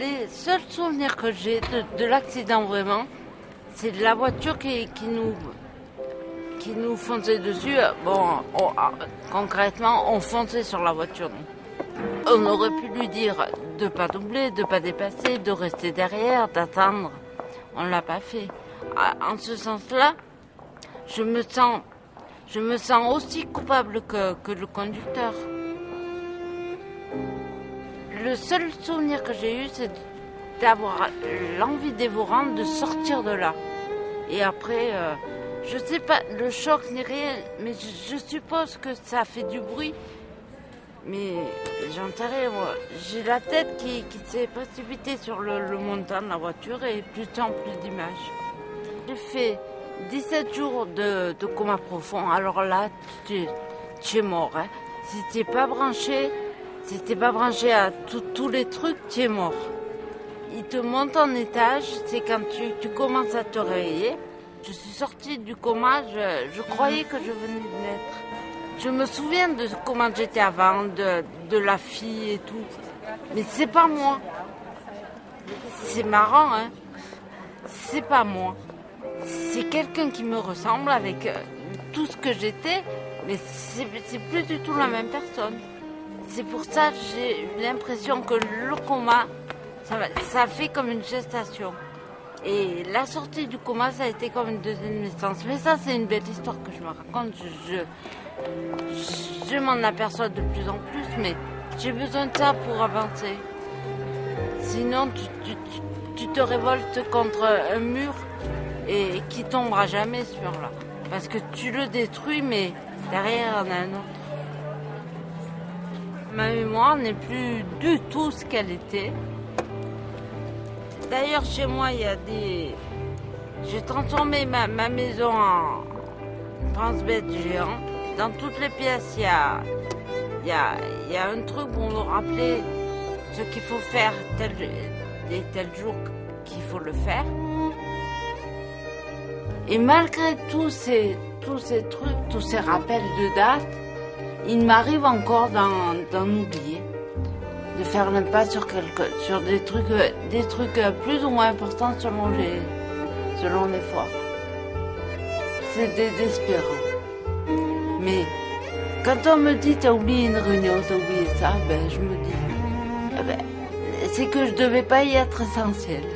Les seuls souvenirs que j'ai de l'accident vraiment, c'est de la voiture qui nous fonçait dessus. Bon, concrètement, on fonçait sur la voiture. On aurait pu lui dire de pas doubler, de pas dépasser, de rester derrière, d'attendre. On l'a pas fait. En ce sens-là, je me sens aussi coupable que le conducteur. Le seul souvenir que j'ai eu, c'est d'avoir l'envie dévorante de sortir de là. Et après, je sais pas, le choc n'est rien, mais je suppose que ça fait du bruit. Mais j'en sais rien, moi. J'ai la tête qui s'est précipitée sur le montant de la voiture et plus de temps, plus d'images. J'ai fait 17 jours de coma profond. Alors là, tu es mort. Hein. Si t'es pas branché à tous les trucs, tu es mort. Il te monte en étage, c'est quand tu commences à te réveiller. Je suis sortie du coma, je croyais que je venais de naître. Je me souviens de comment j'étais avant, de la fille et tout. Mais c'est pas moi. C'est marrant, hein. C'est pas moi. C'est quelqu'un qui me ressemble avec tout ce que j'étais, mais c'est plus du tout la même personne. C'est pour ça que j'ai l'impression que le coma, ça fait comme une gestation. Et la sortie du coma, ça a été comme une deuxième naissance. Mais ça, c'est une belle histoire que je me raconte. Je m'en aperçois de plus en plus, mais j'ai besoin de ça pour avancer. Sinon, tu te révoltes contre un mur et qui tombera jamais ce mur-là. Parce que tu le détruis, mais derrière, il y en a un autre. Ma mémoire n'est plus du tout ce qu'elle était. D'ailleurs, chez moi, il y a des... J'ai transformé ma maison en pense-bête géant. Dans toutes les pièces, il y a un truc pour nous rappeler ce qu'il faut faire tel jour qu'il faut le faire. Et malgré tous ces trucs, tous ces rappels de date, il m'arrive encore d'en oublier, de faire l'impasse sur des trucs plus ou moins importants selon les fois. C'est désespérant. Mais quand on me dit t'as oublié une réunion, t'as oublié ça, je me dis c'est que je devais pas y être essentielle.